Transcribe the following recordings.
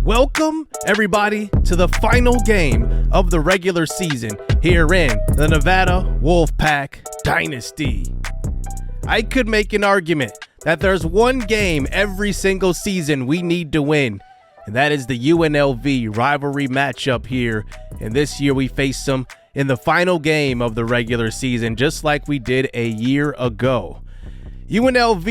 Welcome, everybody, to the final game of the regular season here in the Nevada Wolfpack Dynasty. I could make an argument that there's one game every single season we need to win, and that is the UNLV rivalry matchup here. And this year we face them in the final game of the regular season, just like we did a year ago. UNLV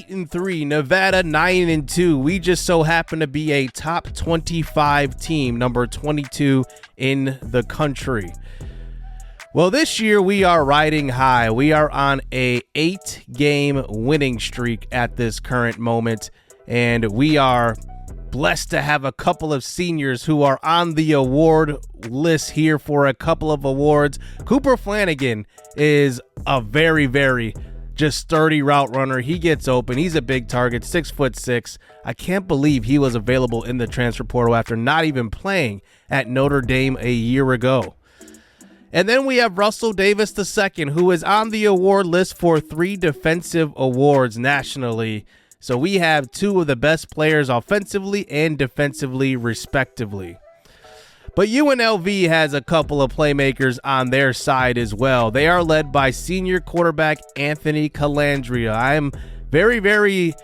8-3, Nevada 9-2. We just so happen to be a top 25 team, number 22 in the country. Well, this year we are riding high. We are on a 8-game winning streak at this current moment, and we are blessed to have a couple of seniors who are on the award list here for a couple of awards. Cooper Flanagan is a very just sturdy route runner. He gets open. He's a big target, 6'6". I can't believe he was available in the transfer portal after not even playing at Notre Dame a year ago. And then we have Russell Davis II, who is on the award list for 3 defensive awards nationally. So we have 2 of the best players offensively and defensively, respectively. But UNLV has a couple of playmakers on their side as well. They are led by senior quarterback Anthony Calandria. I'm very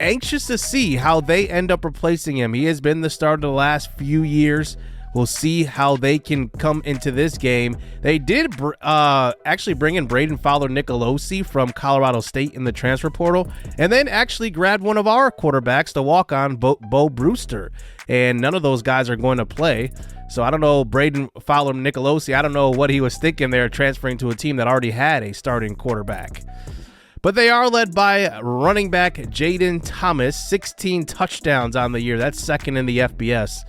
anxious to see how they end up replacing him. He has been the starter the last few years. We'll see how they can come into this game. They did actually bring in Braden Fowler-Nicolosi from Colorado State in the transfer portal, and then actually grabbed one of our quarterbacks to walk on, Bo Brewster. And none of those guys are going to play. So I don't know, Braden Fowler-Nicolosi, I don't know what he was thinking there, transferring to a team that already had a starting quarterback. But they are led by running back Jaden Thomas, 16 touchdowns on the year. That's second in the FBS.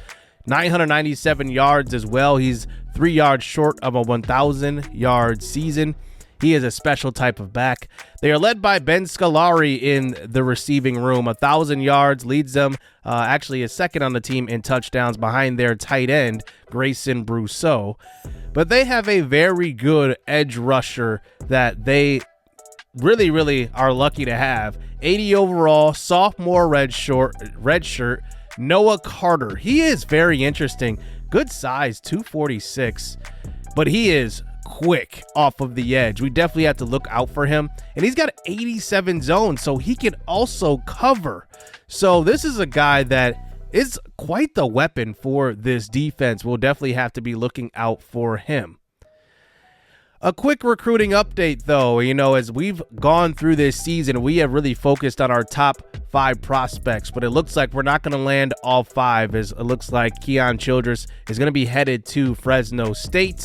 997 yards as well. He's 3 yards short of a 1,000-yard season. He is a special type of back. They are led by Ben Scolari in the receiving room. 1,000 yards, leads them, actually is second on the team in touchdowns behind their tight end, Grayson Brousseau. But they have a very good edge rusher that they really are lucky to have. 80 overall, sophomore red shirt, Noah Carter. He is very interesting. Good size, 246, but he is quick off of the edge. We definitely have to look out for him. And he's got 87 zones, so he can also cover. So this is a guy that is quite the weapon for this defense. We'll definitely have to be looking out for him. A quick recruiting update, though. As we've gone through this season, we have really focused on our top 5 prospects, but it looks like we're not going to land all 5, as it looks like Keon Childress is going to be headed to Fresno State.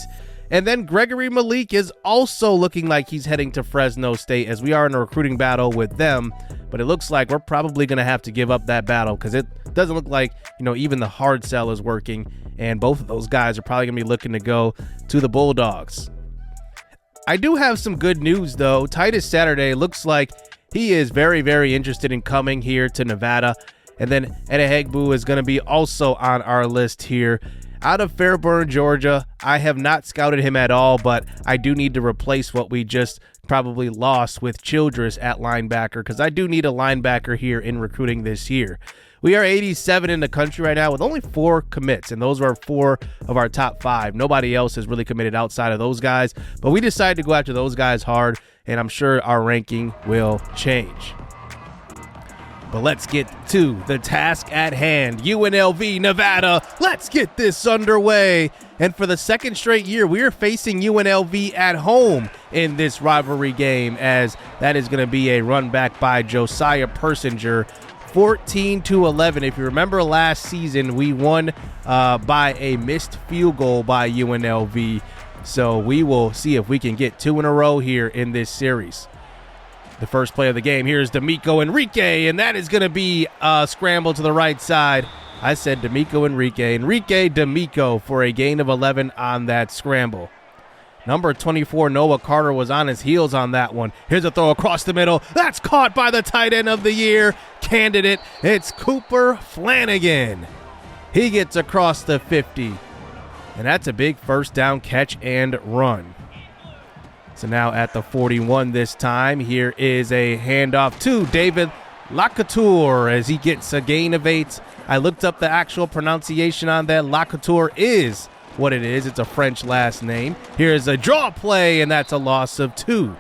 And then Gregory Malik is also looking like he's heading to Fresno State, as we are in a recruiting battle with them. But it looks like we're probably going to have to give up that battle, because it doesn't look like, even the hard sell is working. And both of those guys are probably going to be looking to go to the Bulldogs. I do have some good news, though. Titus Saturday looks like he is very interested in coming here to Nevada. And then Edehegbu is going to be also on our list here. Out of Fairburn, Georgia, I have not scouted him at all, but I do need to replace what we just probably lost with Childress at linebacker, because I do need a linebacker here in recruiting this year. We are 87 in the country right now with only 4 commits, and those are 4 of our top 5. Nobody else has really committed outside of those guys, but we decided to go after those guys hard, and I'm sure our ranking will change. But let's get to the task at hand. UNLV, Nevada, let's get this underway. And for the second straight year, we are facing UNLV at home in this rivalry game, as that is going to be a run back by Josiah Persinger, 14-11. If you remember last season, we won by a missed field goal by UNLV. So we will see if we can get 2 in a row here in this series. The first play of the game, here's D'Amico Enrique, and that is going to be a scramble to the right side. I said D'Amico Enrique D'Amico for a gain of 11 on that scramble. Number 24, Noah Carter, was on his heels on that one. Here's a throw across the middle. That's caught by the tight end of the year candidate. It's Cooper Flanagan. He gets across the 50, and that's a big first down catch and run. So now at the 41 this time, here is a handoff to David Lacouture as he gets a gain of 8 I looked up the actual pronunciation on that. Lacouture is what it is. It's a French last name. Here's a draw play, and that's a loss of 2.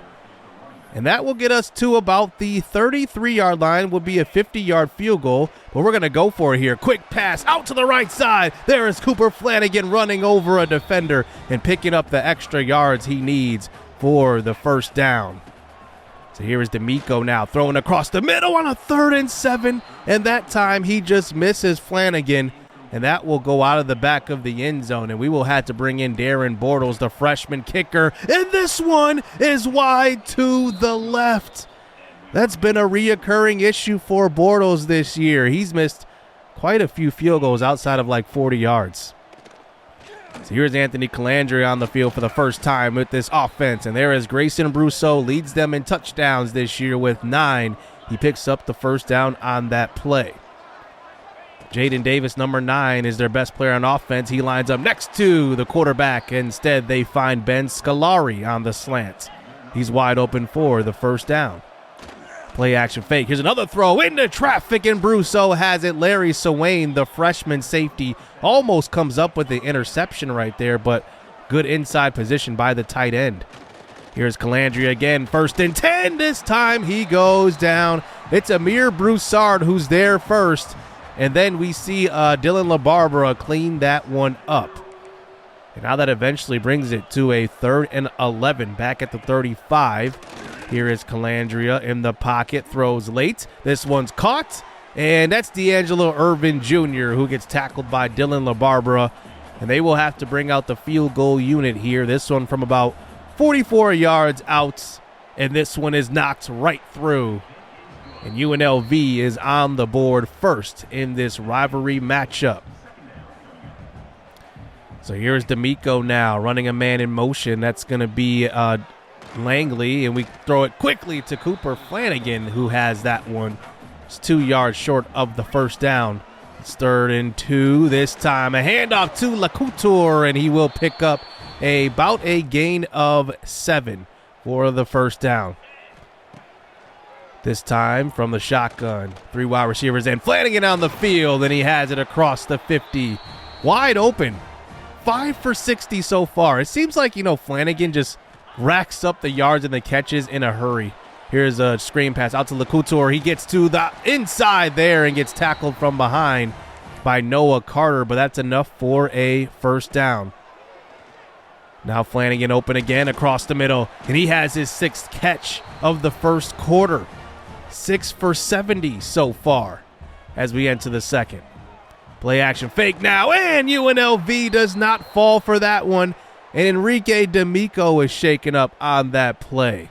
And that will get us to about the 33-yard line. Would be a 50-yard field goal, but we're going to go for it here. Quick pass out to the right side. There is Cooper Flanagan running over a defender and picking up the extra yards he needs for the first down. So here is D'Amico now throwing across the middle on a 3rd and 7, and that time he just misses Flanagan, and that will go out of the back of the end zone, and we will have to bring in Darren Bortles, the freshman kicker, and this one is wide to the left. That's been a reoccurring issue for Bortles this year. He's missed quite a few field goals outside of like 40 yards. So here's Anthony Calandria on the field for the first time with this offense, and there is Grayson Brousseau, leads them in touchdowns this year with 9. He picks up the first down on that play. Jaden Davis, number 9, is their best player on offense. He lines up next to the quarterback. Instead, they find Ben Scolari on the slant. He's wide open for the first down. Play action fake. Here's another throw into traffic, and Brousseau has it. Larry Swain, the freshman safety, almost comes up with the interception right there, but good inside position by the tight end. Here's Calandria again, 1st and 10. This time he goes down. It's Amir Broussard who's there first. And then we see Dylan LaBarbera clean that one up. And now that eventually brings it to a 3rd and 11 back at the 35. Here is Calandria in the pocket, throws late. This one's caught, and that's D'Angelo Irvin Jr. who gets tackled by Dylan LaBarbera. And they will have to bring out the field goal unit here. This one from about 44 yards out, and this one is knocked right through. And UNLV is on the board first in this rivalry matchup. So here's D'Amico now running a man in motion. That's going to be Langley, and we throw it quickly to Cooper Flanagan, who has that one. It's 2 yards short of the first down. It's 3rd and 2 this time. A handoff to Lacouture, and he will pick up about a gain of 7 for the first down. This time from the shotgun. 3 wide receivers and Flanagan on the field, and he has it across the 50. Wide open. 5 for 60 so far. It seems like, Flanagan just racks up the yards and the catches in a hurry. Here's a screen pass out to Lacouture. He gets to the inside there and gets tackled from behind by Noah Carter, but that's enough for a first down. Now Flanagan open again across the middle, and he has his 6th catch of the first quarter. 6 for 70 so far as we enter the second. Play action fake now, and UNLV does not fall for that one, and Enrique D'Amico is shaken up on that play.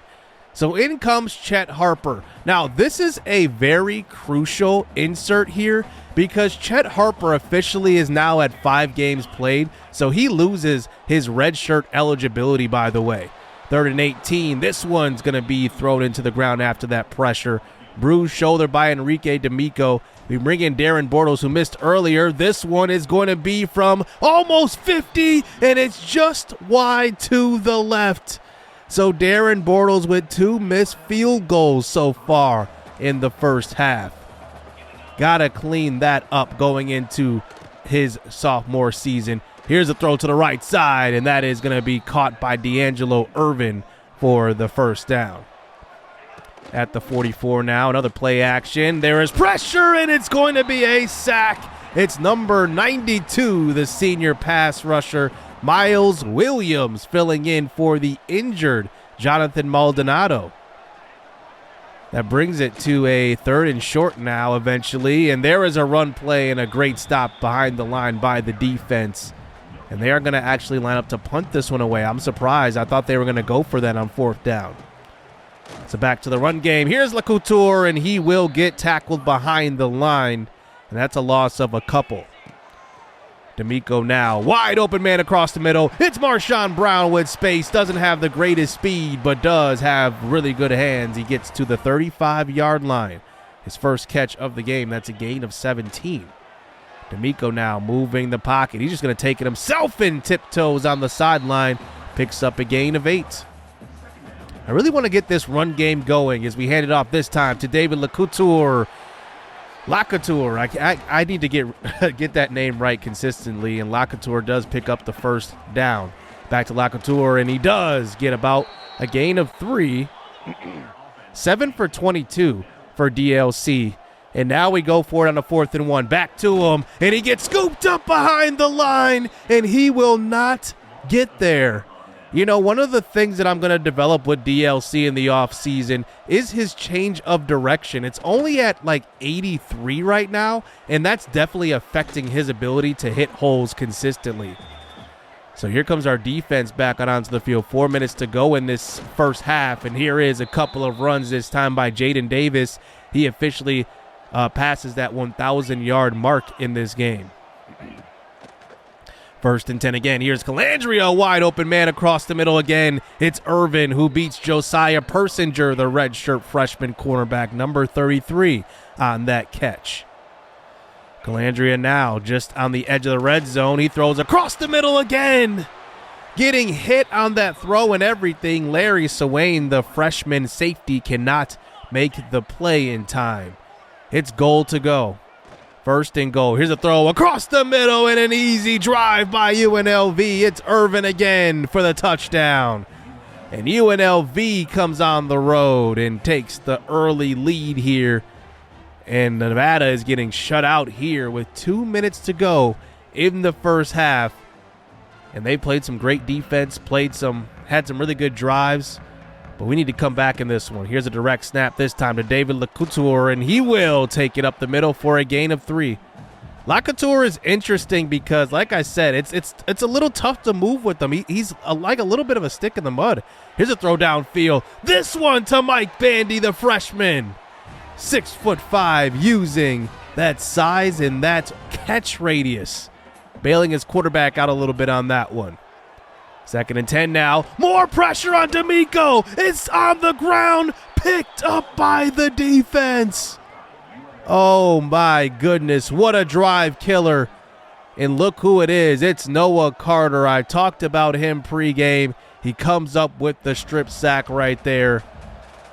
So in comes Chet Harper. Now this is a very crucial insert here because Chet Harper officially is now at 5 games played, so he loses his redshirt eligibility, by the way. 3rd and 18. This one's going to be thrown into the ground after that pressure. Bruised shoulder by Enrique D'Amico. We bring in Darren Bortles, who missed earlier. This one is going to be from almost 50, and it's just wide to the left. So Darren Bortles with 2 missed field goals so far in the first half. Got to clean that up going into his sophomore season. Here's a throw to the right side, and that is going to be caught by D'Angelo Irvin for the first down. At the 44 now, another play action. There is pressure, and it's going to be a sack. It's number 92, the senior pass rusher, Miles Williams, filling in for the injured Jonathan Maldonado. That brings it to a 3rd and short now eventually, and there is a run play and a great stop behind the line by the defense. And they are going to actually line up to punt this one away. I'm surprised. I thought they were going to go for that on 4th down. So back to the run game. Here's Lacouture, and he will get tackled behind the line, and that's a loss of a couple. D'Amico now, wide open man across the middle. It's Marshawn Brown with space. Doesn't have the greatest speed, but does have really good hands. He gets to the 35-yard line. His first catch of the game. That's a gain of 17. D'Amico now moving the pocket. He's just going to take it himself and tiptoes on the sideline. Picks up a gain of 8. I really want to get this run game going as we hand it off this time to David Lacouture. Lacouture, I need to get that name right consistently, and Lacouture does pick up the first down. Back to Lacouture, and he does get about a gain of 3. 7 for 22 for DLC. And now we go for it on the 4th and 1. Back to him, and he gets scooped up behind the line, and he will not get there. You know, one of the things that I'm going to develop with DLC in the offseason is his change of direction. It's only at like 83 right now, and that's definitely affecting his ability to hit holes consistently. So here comes our defense back onto the field. 4 minutes to go in this first half, and here is a couple of runs this time by Jaden Davis. He officially passes that 1,000-yard mark in this game. 1st and 10 again. Here's Calandria, wide open man across the middle again. It's Irvin who beats Josiah Persinger, the redshirt freshman cornerback, number 33, on that catch. Calandria now just on the edge of the red zone. He throws across the middle again. Getting hit on that throw and everything. Larry Swain, the freshman safety, cannot make the play in time. It's goal to go. 1st and goal. Here's a throw across the middle and an easy drive by UNLV. It's Irvin again for the touchdown. And UNLV comes on the road and takes the early lead here. And Nevada is getting shut out here with 2 minutes to go in the first half. And they played some great defense, had some really good drives. But we need to come back in this one. Here's a direct snap this time to David Lacouture, and he will take it up the middle for a gain of 3. Lacouture is interesting because, like I said, it's a little tough to move with him. He's like a little bit of a stick in the mud. Here's a throw downfield. This one to Mike Bandy, the freshman. 6'5", using that size and that catch radius. Bailing his quarterback out a little bit on that one. 2nd and 10 now. More pressure on D'Amico. It's on the ground. Picked up by the defense. Oh, my goodness. What a drive killer. And look who it is. It's Noah Carter. I talked about him pregame. He comes up with the strip sack right there.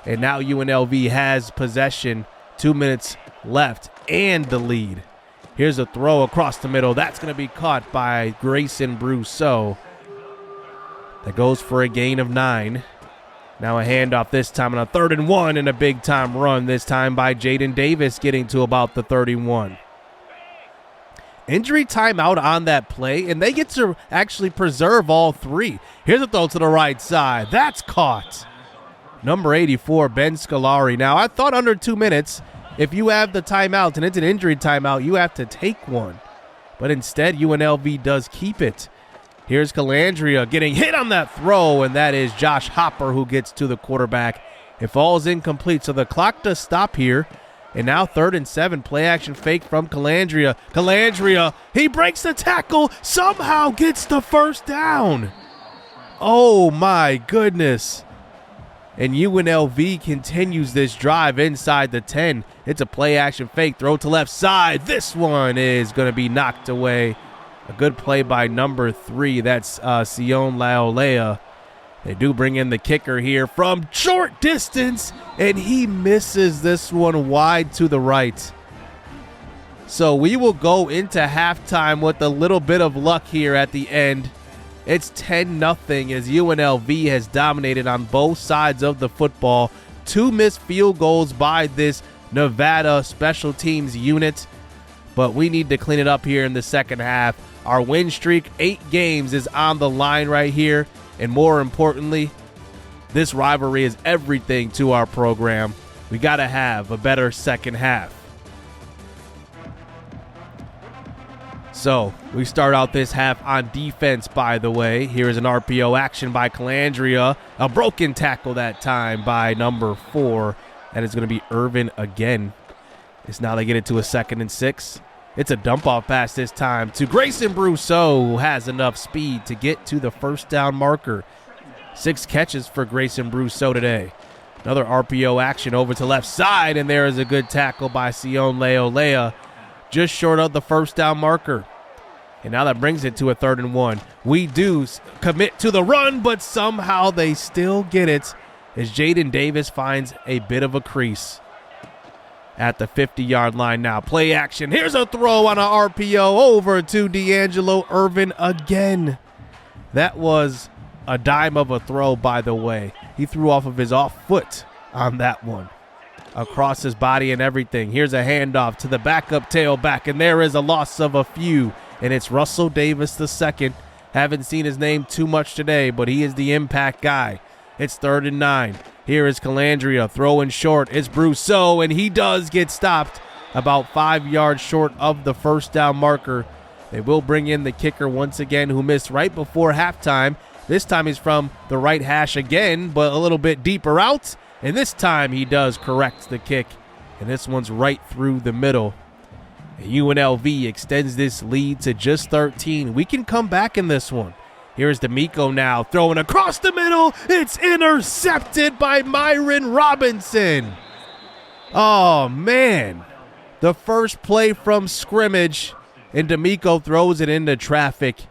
And now UNLV has possession. 2 minutes left and the lead. Here's a throw across the middle. That's going to be caught by Grayson Brousseau. That goes for a gain of 9. Now a handoff this time on a 3rd and 1 and a big-time run this time by Jaden Davis getting to about the 31. Injury timeout on that play, and they get to actually preserve all 3. Here's a throw to the right side. That's caught. Number 84, Ben Scolari. Now, I thought under 2 minutes, if you have the timeout and it's an injury timeout, you have to take one. But instead, UNLV does keep it. Here's Calandria getting hit on that throw, and that is Josh Hopper who gets to the quarterback. It falls incomplete, so the clock does stop here. And now 3rd and 7, play action fake from Calandria. Calandria, he breaks the tackle, somehow gets the first down. Oh my goodness. And UNLV continues this drive inside the 10. It's a play action fake, throw to left side. This one is going to be knocked away. A good play by number 3. That's Sion Laolea. They do bring in the kicker here from short distance, and he misses this one wide to the right. So we will go into halftime with a little bit of luck here at the end. It's 10-0 as UNLV has dominated on both sides of the football. 2 missed field goals by this Nevada special teams unit. But we need to clean it up here in the second half. Our win streak, 8 games, is on the line right here. And more importantly, this rivalry is everything to our program. We got to have a better second half. So we start out this half on defense, by the way. Here is an RPO action by Calandria. A broken tackle that time by number 4. And it's going to be Irvin again. It's now they get it to a 2nd and 6. It's a dump-off pass this time to Grayson Brousseau, who has enough speed to get to the first down marker. 6 catches for Grayson Brousseau today. Another RPO action over to left side, and there is a good tackle by Sion Laolea, just short of the first down marker. And now that brings it to a 3rd and 1. We do commit to the run, but somehow they still get it as Jaden Davis finds a bit of a crease. at the 50-yard line now. Play action. Here's a throw on an RPO over to D'Angelo Irvin again. That was a dime of a throw, by the way. He threw off of his off foot on that one. Across his body and everything. Here's a handoff to the backup tailback, and there is a loss of a few, and it's Russell Davis II. Haven't seen his name too much today, but he is the impact guy. It's 3rd and 9. Here is Calandria throwing short. It's Brousseau, and he does get stopped about 5 yards short of the first down marker. They will bring in the kicker once again, who missed right before halftime. This time he's from the right hash again, but a little bit deeper out. And this time he does correct the kick, and this one's right through the middle. And UNLV extends this lead to just 13. We can come back in this one. Here's D'Amico now throwing across the middle. It's intercepted by Myron Robinson. Oh, man. The first play from scrimmage, and D'Amico throws it into traffic.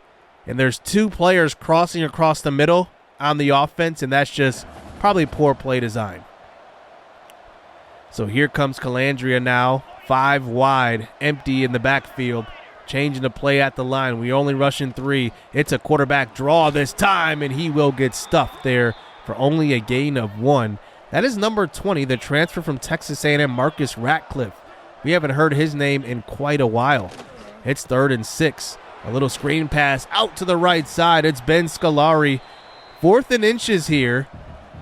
And there's 2 players crossing across the middle on the offense, and that's just probably poor play design. So here comes Calandria now, 5 wide, empty in the backfield, changing the play at the line. We only rushing 3. It's a quarterback draw this time, and he will get stuffed there for only a gain of 1. That is number 20, the transfer from Texas A&M, Marcus Ratcliffe. We haven't heard his name in quite a while. It's 3rd and 6. A little screen pass out to the right side. It's Ben Scolari. 4th and inches here.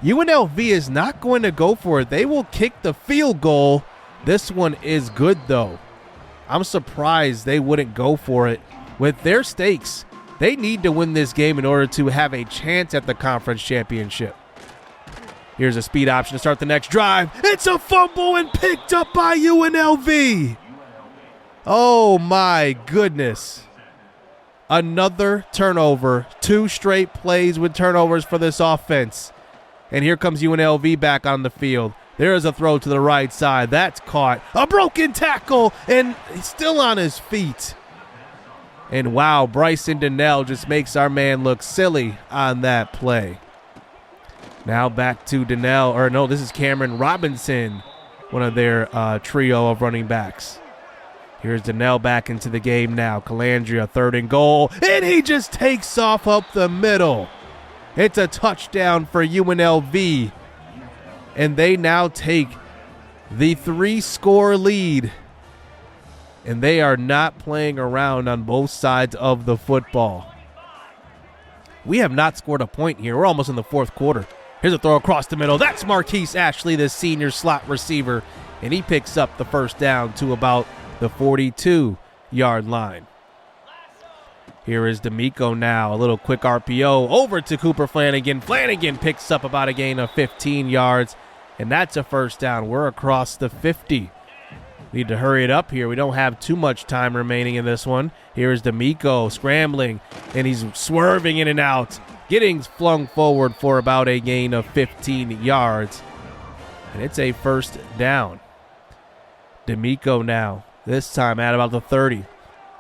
UNLV is not going to go for it. They will kick the field goal. This one is good, though. I'm surprised they wouldn't go for it. With their stakes, they need to win this game in order to have a chance at the conference championship. Here's a speed option to start the next drive. It's a fumble and picked up by UNLV. Oh, my goodness. Another turnover. 2 straight plays with turnovers for this offense. And here comes UNLV back on the field. There is a throw to the right side. That's caught. A broken tackle, and he's still on his feet. And wow, Bryson Donnell just makes our man look silly on that play. Now back to Donnell, or no, this is Cameron Robinson, one of their trio of running backs. Here's Donnell back into the game now. Calandria, 3rd and goal, and he just takes off up the middle. It's a touchdown for UNLV, and they now take the 3-score lead, and they are not playing around on both sides of the football. We have not scored a point here. We're almost in the 4th quarter. Here's a throw across the middle. That's Marquise Ashley, the senior slot receiver, and he picks up the first down to about the 42-yard line. Here is D'Amico now, a little quick RPO over to Cooper Flanagan. Flanagan picks up about a gain of 15 yards, and that's a first down. We're across the 50. Need to hurry it up here. We don't have too much time remaining in this one. Here is D'Amico scrambling, and he's swerving in and out, getting flung forward for about a gain of 15 yards, and it's a first down. D'Amico now, this time at about the 30.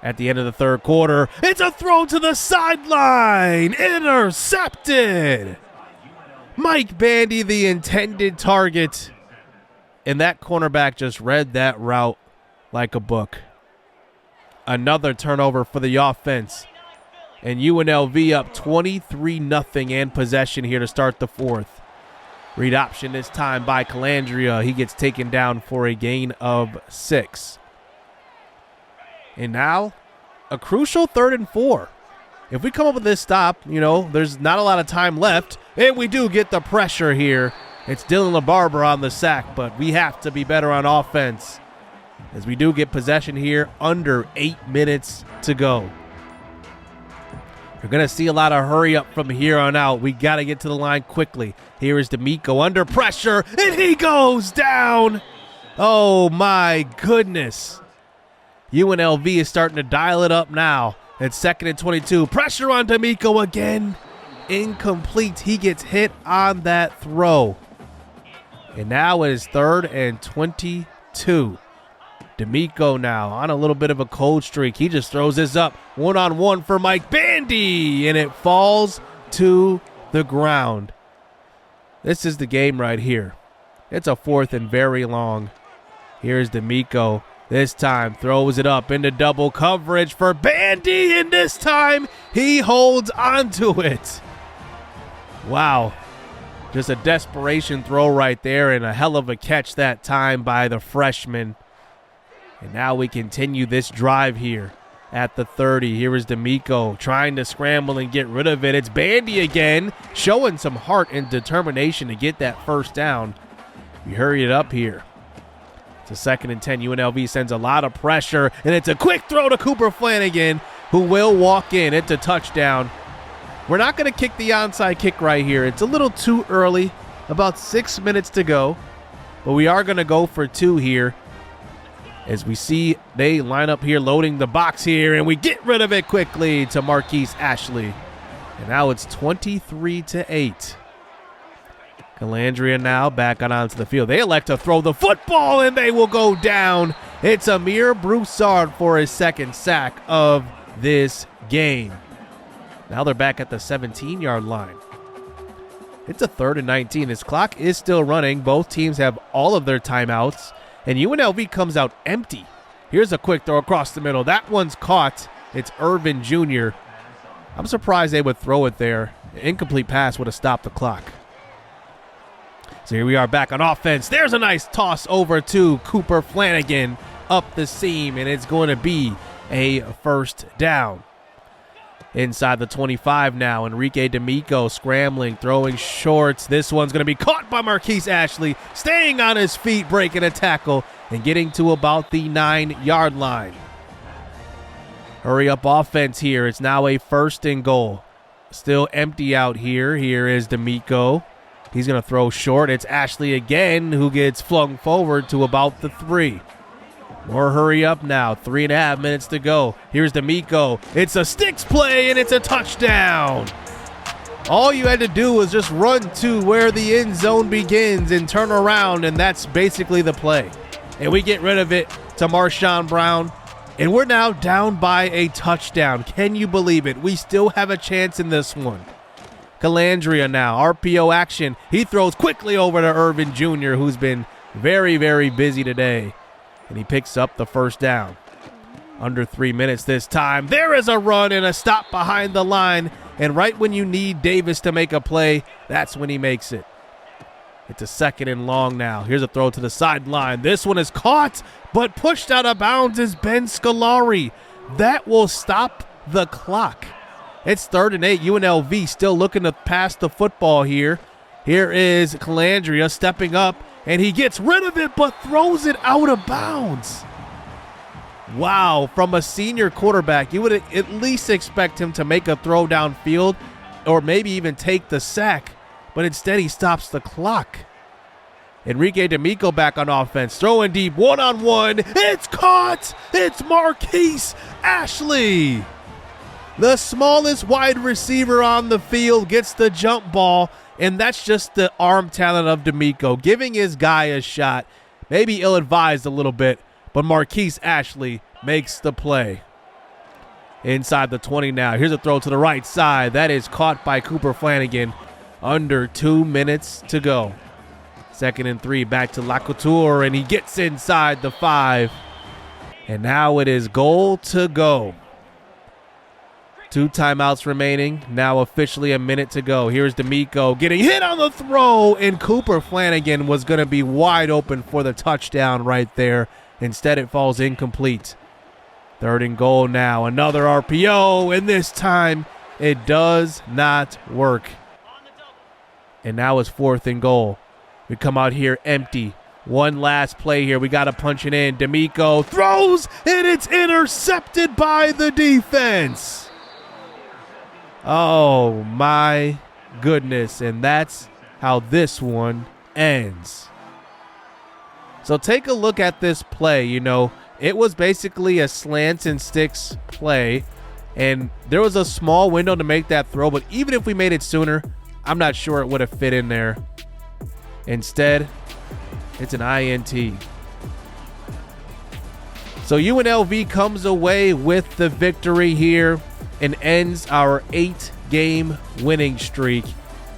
At the end of the 3rd quarter, it's a throw to the sideline. Intercepted. Mike Bandy, the intended target. And that cornerback just read that route like a book. Another turnover for the offense. And UNLV up 23-0 and possession here to start the 4th. Read option this time by Calandria. He gets taken down for a gain of 6. And now, a crucial 3rd and 4. If we come up with this stop, there's not a lot of time left, and we do get the pressure here. It's Dylan LaBarbera on the sack, but we have to be better on offense as we do get possession here under 8 minutes to go. You're going to see a lot of hurry up from here on out. We got to get to the line quickly. Here is D'Amico under pressure, and he goes down. Oh, my goodness. UNLV is starting to dial it up now. It's 2nd and 22. Pressure on D'Amico again. Incomplete. He gets hit on that throw. And now it is 3rd and 22. D'Amico now on a little bit of a cold streak. He just throws this up. 1-on-1 for Mike Bandy. And it falls to the ground. This is the game right here. It's a 4th and very long. Here's D'Amico. This time throws it up into double coverage for Bandy, and this time he holds onto it. Wow. Just a desperation throw right there, and a hell of a catch that time by the freshman. And now we continue this drive here at the 30. Here is D'Amico trying to scramble and get rid of it. It's Bandy again, showing some heart and determination to get that first down. We hurry it up here. It's a 2nd and 10. UNLV sends a lot of pressure, and it's a quick throw to Cooper Flanagan, who will walk in. It's a touchdown. We're not going to kick the onside kick right here. It's a little too early, about 6 minutes to go, but we are going to go for 2 here. As we see, they line up here, loading the box here, and we get rid of it quickly to Marquise Ashley. And now it's 23-8. Calandria now back onto the field. They elect to throw the football, and they will go down. It's Amir Broussard for his 2nd sack of this game. Now they're back at the 17-yard line. It's a 3rd and 19. This clock is still running. Both teams have all of their timeouts, and UNLV comes out empty. Here's a quick throw across the middle. That one's caught. It's Irvin Jr. I'm surprised they would throw it there. An incomplete pass would have stopped the clock. So here we are back on offense. There's a nice toss over to Cooper Flanagan up the seam, and it's going to be a first down. Inside the 25 now, Enrique D'Amico scrambling, throwing shorts. This one's going to be caught by Marquise Ashley, staying on his feet, breaking a tackle, and getting to about the 9-yard line. Hurry up offense here. It's now a 1st and goal. Still empty out here. Here is D'Amico. He's going to throw short. It's Ashley again, who gets flung forward to about the 3. More hurry up now. 3.5 minutes to go. Here's D'Amico. It's a sticks play, and it's a touchdown. All you had to do was just run to where the end zone begins and turn around, and that's basically the play. And we get rid of it to Marshawn Brown, and we're now down by a touchdown. Can you believe it? We still have a chance in this one. Calandria now, RPO action. He throws quickly over to Irvin Jr., who's been very, very busy today. And he picks up the first down. Under 3 minutes this time. There is a run and a stop behind the line. And right when you need Davis to make a play, that's when he makes it. It's a 2nd and long now. Here's a throw to the sideline. This one is caught, but pushed out of bounds is Ben Scolari. That will stop the clock. It's 3rd and 8. UNLV still looking to pass the football here. Here is Calandria stepping up, and he gets rid of it but throws it out of bounds. Wow, from a senior quarterback, you would at least expect him to make a throw downfield or maybe even take the sack, but instead he stops the clock. Enrique D'Amico back on offense, throwing deep, one-on-one. It's caught! It's Marquise Ashley. The smallest wide receiver on the field gets the jump ball, and that's just the arm talent of D'Amico, giving his guy a shot. Maybe ill-advised a little bit, but Marquise Ashley makes the play. Inside the 20 now. Here's a throw to the right side. That is caught by Cooper Flanagan. Under 2 minutes to go. 2nd and 3, back to Lacouture, and he gets inside the 5. And now it is goal to go. 2 timeouts remaining. Now officially a minute to go. Here's D'Amico getting hit on the throw, and Cooper Flanagan was going to be wide open for the touchdown right there. Instead, it falls incomplete. 3rd and goal now. Another RPO, and this time it does not work. And now it's 4th and goal. We come out here empty. One last play here. We got to punch it in. D'Amico throws, and it's intercepted by the defense. Oh, my goodness. And that's how this one ends. So take a look at this play. You know, it was basically a slants and sticks play, and there was a small window to make that throw, but even if we made it sooner, I'm not sure it would have fit in there. Instead, it's an INT. So UNLV comes away with the victory here and ends our 8-game winning streak,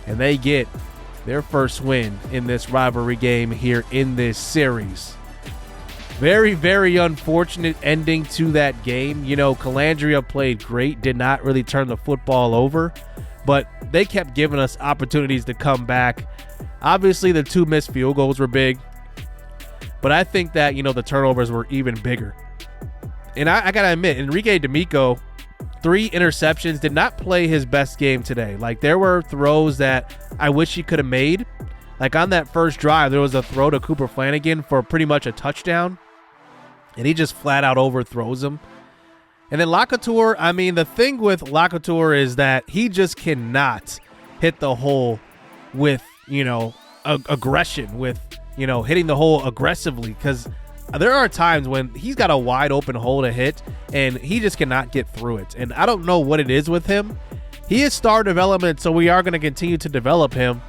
and they get their first win in this rivalry game here in this series. Very, very unfortunate ending to that game. You know, Calandria played great, did not really turn the football over, but they kept giving us opportunities to come back. Obviously, the 2 missed field goals were big, but I think that, you know, the turnovers were even bigger. And I got to admit, Enrique D'Amico, 3 interceptions, did not play his best game today. Like, there were throws that I wish he could have made. Like, on that first drive, there was a throw to Cooper Flanagan for pretty much a touchdown, and he just flat out overthrows him. And then Lacouture, I mean, the thing with Lacouture is that he just cannot hit the hole with, you know, aggression, with, you know, hitting the hole aggressively, because there are times when he's got a wide open hole to hit and he just cannot get through it. And I don't know what it is with him. He is star development, so we are going to continue to develop him.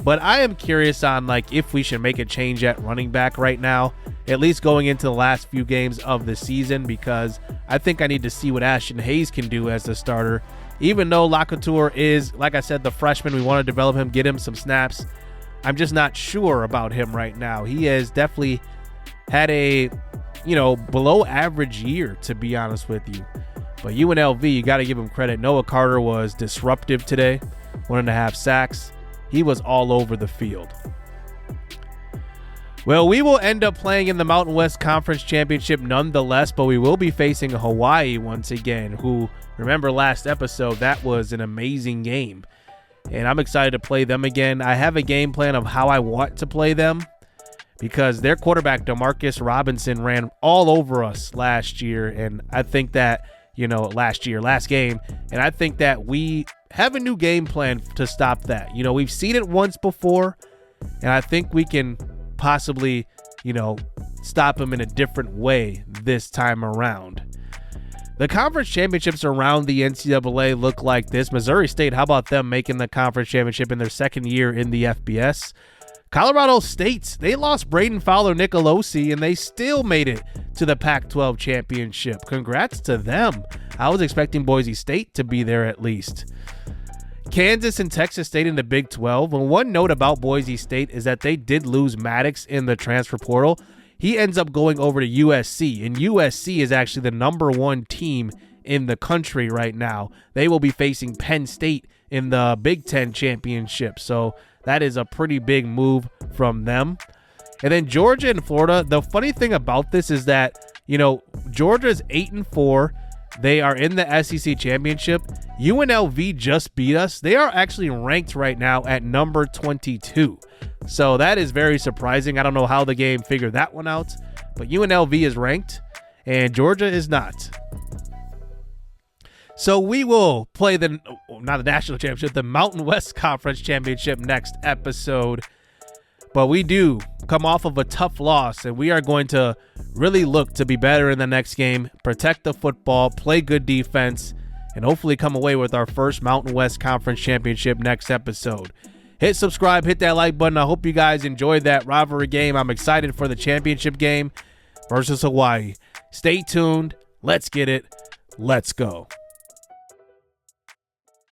But I am curious on, like, if we should make a change at running back right now, at least going into the last few games of the season, because I think I need to see what Ashton Hayes can do as the starter. Even though Lacouture is, like I said, the freshman, we want to develop him, get him some snaps. I'm just not sure about him right now. He has definitely had a, you know, below average year, to be honest with you. But UNLV, you got to give him credit. Noah Carter was disruptive today, 1.5 sacks. He was all over the field. Well, we will end up playing in the Mountain West Conference Championship nonetheless, but we will be facing Hawaii once again, who, remember last episode, that was an amazing game. And I'm excited to play them again. I have a game plan of how I want to play them, because their quarterback, DeMarcus Robinson, ran all over us last year. And I think that, you know, last game. And I think that we have a new game plan to stop that. You know, we've seen it once before, and I think we can possibly, you know, stop him in a different way this time around. The conference championships around the NCAA look like this. Missouri State, how about them making the conference championship in their second year in the FBS? Colorado State, they lost Braden Fowler, Nicolosi, and they still made it to the Pac-12 championship. Congrats to them. I was expecting Boise State to be there at least. Kansas and Texas State in the Big 12. And one note about Boise State is that they did lose Maddox in the transfer portal. He ends up going over to USC, and USC is actually the #1 team in the country right now. They will be facing Penn State in the Big 10 championship. So that is a pretty big move from them. And then Georgia and Florida, the funny thing about this is that, you know, Georgia's 8-4. They are in the SEC championship. UNLV just beat us. They are actually ranked right now at number 22. So that is very surprising. I don't know how the game figured that one out, but UNLV is ranked and Georgia is not. So we will play not the national championship, the Mountain West Conference Championship next episode. But we do come off of a tough loss, and we are going to really look to be better in the next game, protect the football, play good defense, and hopefully come away with our first Mountain West Conference Championship next episode. Hit subscribe, hit that like button. I hope you guys enjoyed that rivalry game. I'm excited for the championship game versus Hawaii. Stay tuned. Let's get it. Let's go.